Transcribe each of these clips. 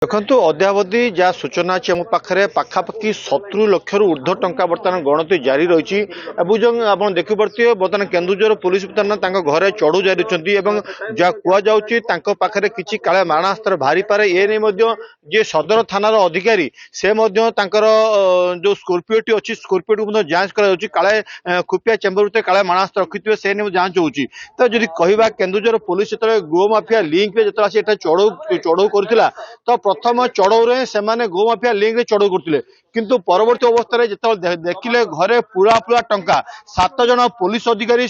देखो अद्यावधि जहाँ सूचना अच्छी मो पाखे पाखापाखि 70 लाख ऊर्ध्व टंका बर्तमान गणति जारी रही आप देखिपे बर्तमान केन्दुझर पुलिस बर्तमान घरे चढ़ू जारी जहाँ कहुचे पाखे किसी काले मारणास्त्र बाहरी पारे ये नहीं जे सदर थानार अधिकारी से जो स्कॉर्पियो अच्छी स्कॉर्पियो जांच काले खुफिया चेम्बर भर काले मारणास्त्र रखिथे से नहीं जांच होती तो जब कह केन्दुझर पुलिस जो गो माफिया लिंक जो चढ़ऊ कर तो प्रथम चढ़ऊ से गोमाफिया लिंक रे चढ़ऊ करते किंतु परवर्ती अवस्था जो देखिले घरे पूरा पूरा टंका 7 जन पुलिस अधिकारी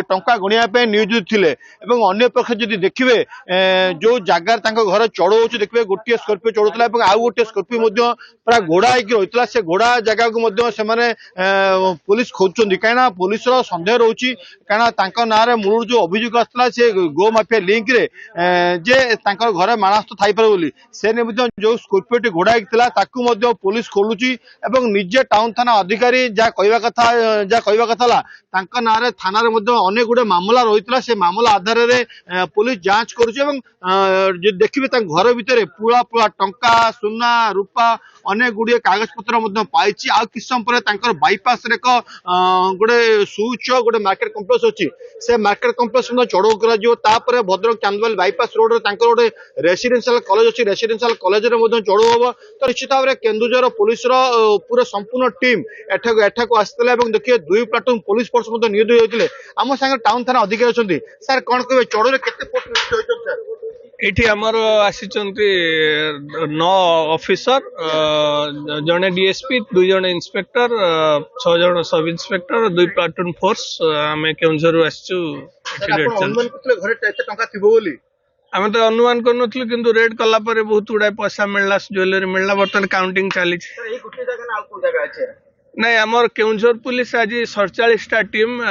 टंका गणिया नियोजित थे अन्य पक्ष जब देखिए जो जगार घर चढ़ऊ देखिए गोटे स्कॉर्पियो चढ़ूला आउ गोटे स्कॉर्पियो पूरा घोड़ा होता से घोड़ा जगह को पुलिस खोजुंट कहीं पुलिस सन्देह रोचे कहीं ना मूल जो अभियोग आसाला से गो माफिया लिंक रे जे घर मारणास्त्र थाई पारे से जो स्कॉर्पियो घोड़ा था पुलिस खोलुची निजे टाउन थाना अधिकारी जहाँ कहवा कथा ना थाना अनेक गुड़े मामला रही से मामला आधार में पुलिस जांच करुच्ची देखिए घर भितर पूरा पूरा टंका सुना रूपा अनेक गुड़िए कागज पत्र पाई किस समय पर बाईपास एक गोटे सुच गोटे मार्केट कम्प्लेक्स अच्छी से मार्केट कम्प्लेक्स चढ़ऊ कर भद्रक चांदवाली बाईपास रोड गोटे रेसिडेंशियल कॉलेज अच्छी रेसिडेंशियल कॉलेज चढ़ऊ हम तो निश्चित भाव में केन्दुझर पुलिस पूरा संपूर्ण टीम एठाक आसते देखिए 2 प्लाटून पुलिस फोर्स नियोजित होते आम सागर टाउन थाना अधिकारी अच्छे सर कौन कहे चढ़ऊ के एठी हमर आसीचंती 9 ऑफिसर जने डीएसपी 2 जने इंस्पेक्टर 6 जने सब इंस्पेक्टर 2 प्लाटून फोर्स आमे केउंझर आसीचु आमे तो अनुमान करनथलु किंतु रेड कला परे बहुत उडा पैसा मिलला ज्वेलरी मिलला बर्तन काउंटिंग चली नहीं आमर केउंझर पुलिस आज 47टा टीम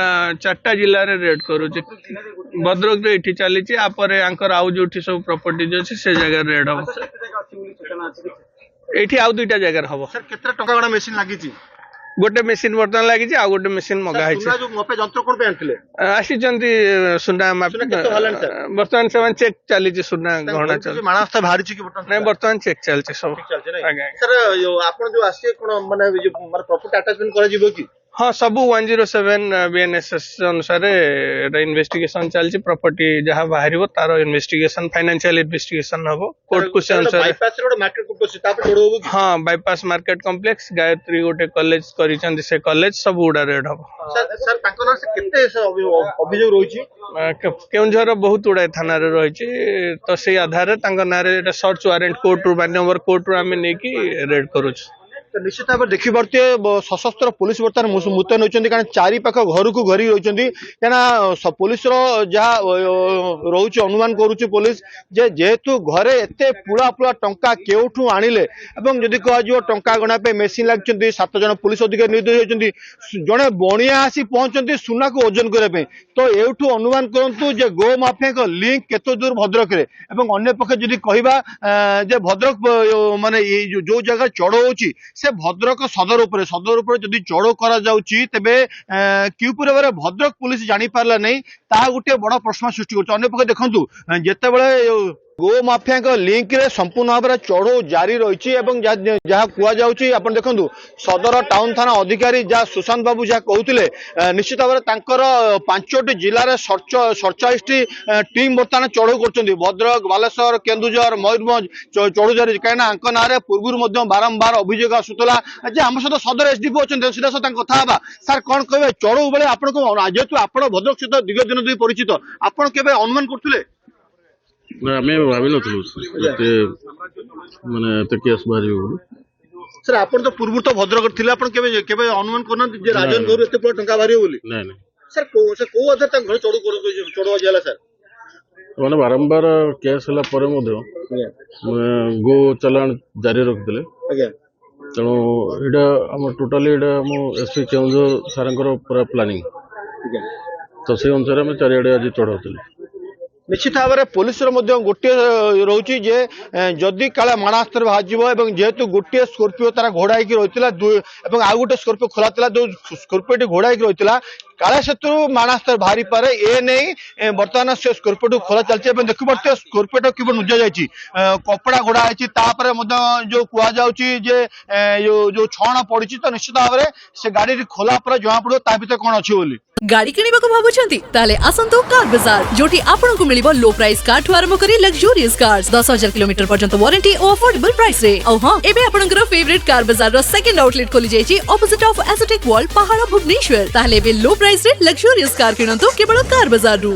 4टा जिल्ला रे रेड करूची भद्रक रे इठी चलीची आपर आंकर आउ जोठी सब प्रॉपर्टीज अछि से जगह रेड हो एठी आउ 2टा जगह हबो सर केतना टका गणा मशीन लागी गोटे मशीन बर्तन लगी आ गोटे मशीन मगा जंत्र कोन पे आनथिले आसी जंती सुना बर्तमान से चेक चली सुना गहना चल मानस्ता भारी छी कि बर्तमान नहीं बर्तमान चेक चलছে सब सर आपण जो आसी कोन माने जो मार प्रॉपर्टी अटैचमेंट करा जिवो कि हाँ सब 107 बीएनएसएस अनुसार इन्वेस्टिगेशन चलछि प्रॉपर्टी जहां बाहर तार इन्वेस्टिगेशन फाइनेंशियल इन्वेस्टिगेशन हबो कोर्ट को से अनुसार बाईपास रोड मार्केट कॉम्प्लेक्स तापर जोड़ होबो हाँ बाईपास मार्केट कॉम्प्लेक्स गायत्री गोटे कॉलेज करिसंती से कॉलेज सब उडा रेड हबो सर ताको ना से केते अभियोग रहिछि केउंझर बहुत उडा थाना रे रहिछि तो से आधार रे तांका नारे एटा सर्च वारंट कोर्ट रू मान्यवर कोर्ट रू आमे नेकी रेड करूछ निश्चित भाव देखिपे सशस्त्र पुलिस बर्तमान मुतयन होती कारण चारि पाख घर को घरी रही कहीं पुलिस जहाँ रोचे अनुमान करुच्ची पुलिस जेहेतु घरे एत पूरा पूरा टंका केउठू आनिले जदि कह टंका गणा मेसीन लगी 7 जन पुलिस अधिकारी नियोजित होती जड़े बणिया आसी पहुंचती सुना को ओजन करने तो एठू अनुमान करूँ जे गो माफिया लिंक केते दूर भद्रक रे अन्य पक्ष जदि कहवा भद्रक माने जो जगह चढ़ऊ से भद्रक सदर उपर जदि चढ़ऊ करा जाउची तेबे क्यूपुर भद्रक पुलिस जानी पारला नहीं ता गोटे बड़ प्रश्न सृष्टि कर अन्य पक्ष देखंतु जेतेबेले गो माफिया लिंक रे संपूर्ण भाव में चढ़ऊ जारी रही जहाँ कहुच्छी आप देखु सदर टाउन थाना अधिकारी जहाँ सुशांत बाबू जहाँ कहते निश्चित भाव में 5टी जिले में 47टी टीम बर्तमान चढ़ऊ कर भद्रक बालेश्वर केन्दुझर मयूरभंज चढ़ऊ जारी कहीं ना पूर्व बारंबार अभियोग आसूला आम सहित सदर एसडीपी अच्छा सीधा सहित कथा सर कौन कहे चढ़ऊ बेले आपको जेहेतु आप भद्रक सहित दीर्घ दिन धरी परिचित आप अनुमान करते आमे भावी नथलु माने त केस बारी हो सर आपण तो पूर्व तो भद्रक थिले आपण केबे अनुमान करन जे राजन घर एते पूरा टंका बारी बोली नहीं नहीं सर को आधार त घर चढ़ू जाला सर माने बारंबार केस हला परे मधे गो चलान जारी रखिले आज्ञा तेणु एटा हम टोटली एटा हम एसपी केउंझर सारंकर पूरा प्लानिंग तो से अनुसार हम चारियाडे आज चढ़ाउतले निश्चित भाव में पुलिस गोटे रोचे जदि काले मारणास्त्र बाहर जेहेतु गोटे स्कॉर्पियो तार घोड़ा रही आउ गोटे स्कॉर्पियो खोला जो स्कॉर्पियो घोड़ा रही काला सेतु मानास्तर बाहरी पारे ए नहीं बर्तमान से स्कॉर्पियो खोला चलছে এবং देखिपरते स्कॉर्पियो कि नुजा जाइछि कपड़ा घोड़ा आइछि तापर मध्य जो कुआ जाउछि जे जो छण पड़िछि तो निश्चित भाव में से गाड़ी खोला पर जमा पड़ो ता भीतर कोन अछि बोली गाड़ी किणिबाकू भाबुछंती ताले आसंतु कार बाजार जोटी आपनकू मिलिबो लो प्राइस कार ठु आरंभ करी लग्जरियस कार्स 10,000 किलोमीटर पर्यंत वारंटी और अफोर्डेबल प्राइस रे औ हां एबे आपनकर फेवरेट कार बाजार रो सेकंड आउटलेट खोली जाइछि ऑपोजिट ऑफ एसोटेक वॉल पहाड़ भुवनेश्वर ताले बे लो प्राइस रे लग्जरियस कार किणंतु केवल कार बाजार रु।